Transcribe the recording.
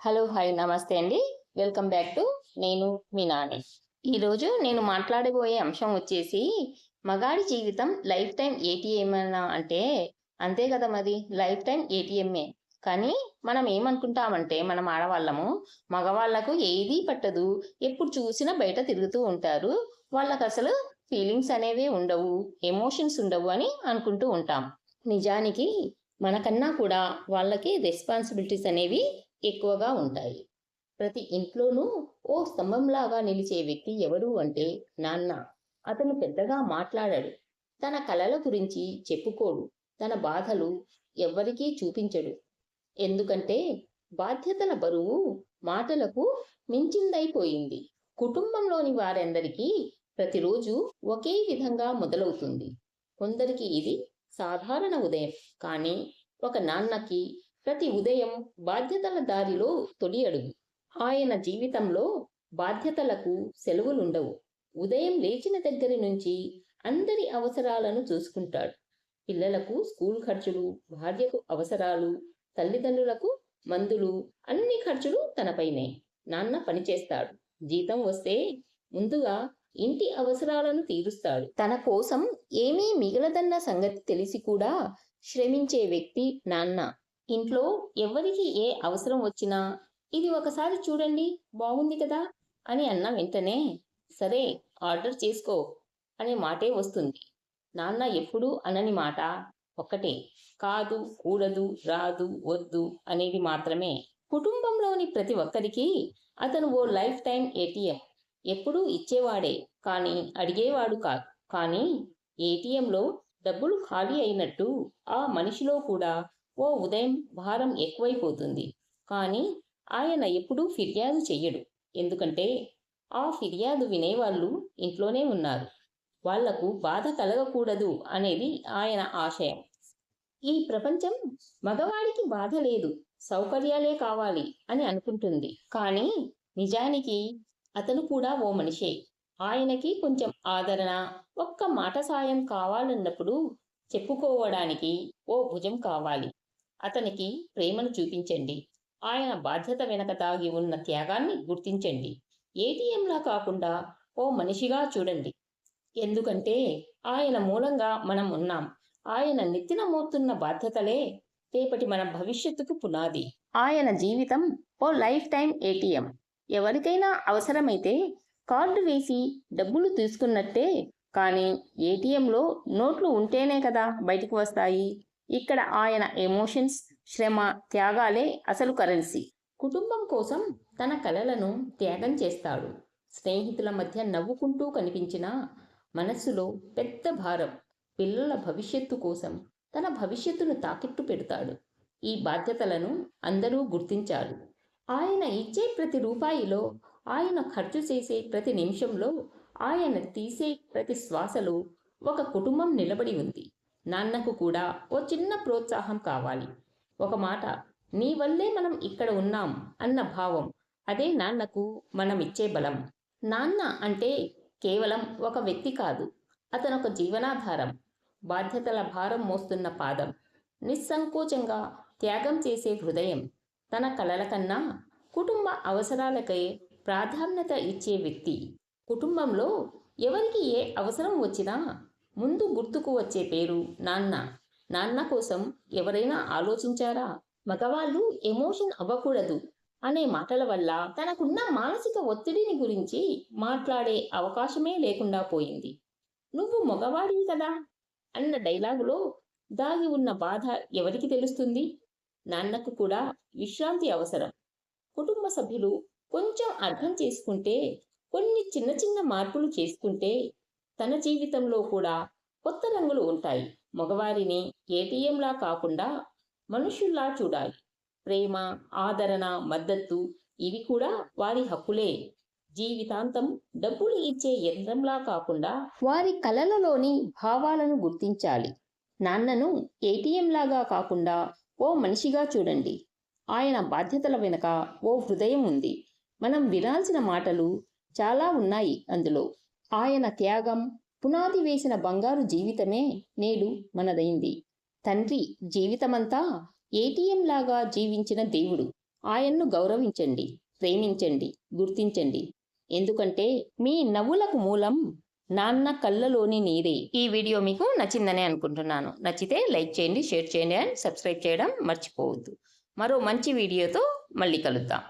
Hello! Hi! నమస్తే అండి. Welcome back to నేను మీ నాని. ఈరోజు నేను మాట్లాడబోయే అంశం వచ్చేసి, మగాడి జీవితం లైఫ్ టైమ్ ఏటీఎమేనా అంటే, అంతే కదా మరి! లైఫ్ టైమ్ ఏటీఎమే. కానీ మనం ఏమనుకుంటామంటే, మనం ఆడవాళ్ళము, మగవాళ్ళకు ఏదీ పట్టదు. ఎప్పుడు చూసినా బయట తిరుగుతూ ఉంటారు. వాళ్ళకసలు ఫీలింగ్స్ అనేవే ఉండవు. ఎమోషన్స్ ఉండవు అని అనుకుంటూ ఉంటాం. నిజానికి మనకన్నా కూడా వాళ్ళకి రెస్పాన్సిబిలిటీస్ అనేవి ఎక్కువగా ఉంటాయి. ప్రతి ఇంట్లోనూ ఓ స్తంభంలాగా నిలిచే వ్యక్తి ఎవరు అంటే నాన్న. అతను పెద్దగా మాట్లాడడు. తన కలల గురించి చెప్పుకోడు. తన బాధలు ఎవ్వరికీ చూపించడు. ఎందుకంటే బాధ్యతల బరువు మాటలకు మించిందైపోయింది. కుటుంబంలోని వారందరికీ ప్రతిరోజు ఒకే విధంగా మొదలవుతుంది. కొందరికి ఇది సాధారణ ఉదయం. కానీ ఒక నాన్నకి ప్రతి ఉదయం బాధ్యతల దారిలో తొలి అడుగు. ఆయన జీవితంలో బాధ్యతలకు సెలవులుండవు. ఉదయం లేచిన దగ్గర నుంచి అందరి అవసరాలను చూసుకుంటాడు. పిల్లలకు స్కూల్ ఖర్చులు, భార్యకు అవసరాలు, తల్లిదండ్రులకు మందులు, అన్ని ఖర్చులు తనపైనే. నాన్న పనిచేస్తాడు. జీతం వస్తే ముందుగా ఇంటి అవసరాలను తీరుస్తాడు. తన కోసం ఏమీ మిగలదన్న సంగతి తెలిసి కూడా శ్రమించే వ్యక్తి నాన్న. ఇంట్లో ఎవరికి ఏ అవసరం వచ్చినా, ఇది ఒకసారి చూడండి బాగుంది కదా అని అన్న వెంటనే, సరే ఆర్డర్ చేసుకో అనే మాటే వస్తుంది. నాన్న ఎప్పుడూ అనని మాట ఒక్కటే, కాదు, కూడదు, రాదు, వద్దు అనేది మాత్రమే. కుటుంబంలోని ప్రతి ఒక్కరికి అతను ఓ లైఫ్ టైం ఏటీఎం. ఎప్పుడూ ఇచ్చేవాడే, కానీ అడిగేవాడు కాదు. కానీ ఏటీఎంలో డబ్బులు ఖాళీ అయినట్టు ఆ మనిషిలో కూడా ఓ ఉదయం భారం ఎక్కువైపోతుంది. కానీ ఆయన ఎప్పుడూ ఫిర్యాదు చెయ్యడు. ఎందుకంటే ఆ ఫిర్యాదు వినేవాళ్ళు ఇంట్లోనే ఉన్నారు. వాళ్లకు బాధ కలగకూడదు అనేది ఆయన ఆశయం. ఈ ప్రపంచం మగవాడికి బాధ లేదు, సౌకర్యాలే కావాలి అని అనుకుంటుంది. కానీ నిజానికి అతను కూడా ఓ మనిషే. ఆయనకి కొంచెం ఆదరణ, ఒక్క మాట సాయం కావాలన్నప్పుడు చెప్పుకోవడానికి ఓ భుజం కావాలి. అతనికి ప్రేమను చూపించండి. ఆయన బాధ్యత వెనక దాగి ఉన్న త్యాగాన్ని గుర్తించండి. ఏటీఎంలా కాకుండా ఓ మనిషిగా చూడండి. ఎందుకంటే ఆయన మూలంగా మనం ఉన్నాం. ఆయన నెత్తిన మోస్తున్న బాధ్యతలే రేపటి మన భవిష్యత్తుకు పునాది. ఆయన జీవితం ఓ లైఫ్ టైం ఏటీఎం. ఎవరికైనా అవసరమైతే కార్డు వేసి డబ్బులు తీసుకున్నట్టే. కానీ ఏటీఎంలో నోట్లు ఉంటేనే కదా బయటికి వస్తాయి. ఇక్కడ ఆయన ఎమోషన్స్, శ్రమ, త్యాగాలే అసలు కరెన్సీ. కుటుంబం కోసం తన కలలను త్యాగం చేస్తాడు. స్నేహితుల మధ్య నవ్వుకుంటూ కనిపించిన మనస్సులో పెద్ద భారం. పిల్లల భవిష్యత్తు కోసం తన భవిష్యత్తును తాకట్టు పెడతాడు. ఈ బాధ్యతలను అందరూ గుర్తించాలి. ఆయన ఇచ్చే ప్రతి రూపాయిలో, ఆయన ఖర్చు చేసే ప్రతి నిమిషంలో, ఆయన తీసే ప్రతి శ్వాసలో ఒక కుటుంబం నిలబడి ఉంది. నాన్నకు కూడా ఓ చిన్న ప్రోత్సాహం కావాలి. ఒక మాట, నీ వల్లే మనం ఇక్కడ ఉన్నాం అన్న భావం. అదే నాన్నకు మనం ఇచ్చే బలం. నాన్న అంటే కేవలం ఒక వ్యక్తి కాదు. అతనొక జీవనాధారం. బాధ్యతల భారం మోస్తున్న పాదం. నిస్సంకోచంగా త్యాగం చేసే హృదయం. తన కలల కన్నా కుటుంబ అవసరాలకై ప్రాధాన్యత ఇచ్చే వ్యక్తి. కుటుంబంలో ఎవరికి ఏ అవసరం వచ్చినా ముందు గుర్తుకు వచ్చే పేరు నాన్న. నాన్న కోసం ఎవరైనా ఆలోచించారా? మగవాళ్ళు ఎమోషన్ అవ్వకూడదు అనే మాటల వల్ల తనకున్న మానసిక ఒత్తిడిని గురించి మాట్లాడే అవకాశమే లేకుండా పోయింది. నువ్వు మగవాడివి కదా అన్న డైలాగులో దాగి ఉన్న బాధ ఎవరికి తెలుస్తుంది? నాన్నకు కూడా విశ్రాంతి అవసరం. కుటుంబ సభ్యులు కొంచెం అర్థం చేసుకుంటే, కొన్ని చిన్న చిన్న మార్పులు చేసుకుంటే తన జీవితంలో కూడా కొత్త రంగులు ఉంటాయి. మగవారిని ఏటీఎంలా కాకుండా మనుషుల్లా చూడాలి. ప్రేమ, ఆదరణ, మద్దతు ఇవి కూడా వారి హక్కులే. జీవితాంతం డబ్బులు ఇచ్చే యంత్రంలా కాకుండా వారి కలలలోని భావాలను గుర్తించాలి. నాన్నను ఏటీఎం లాగా కాకుండా ఓ మనిషిగా చూడండి. ఆయన బాధ్యతల వెనుక ఓ హృదయం ఉంది. మనం వినాల్సిన మాటలు చాలా ఉన్నాయి అందులో. ఆయన త్యాగం పునాది వేసిన బంగారు జీవితమే నేడు మనదైంది. తండ్రి జీవితమంతా ఏటీఎం లాగా జీవించిన దేవుడు. ఆయన్ను గౌరవించండి, ప్రేమించండి, గుర్తించండి. ఎందుకంటే మీ నవ్వులకు మూలం నాన్న కళ్ళలోని నీరే. ఈ వీడియో మీకు నచ్చిందనే అనుకుంటున్నాను. నచ్చితే లైక్ చేయండి, షేర్ చేయండి అండ్ సబ్స్క్రైబ్ చేయడం మర్చిపోవద్దు. మరో మంచి వీడియోతో మళ్ళీ కలుద్దాం.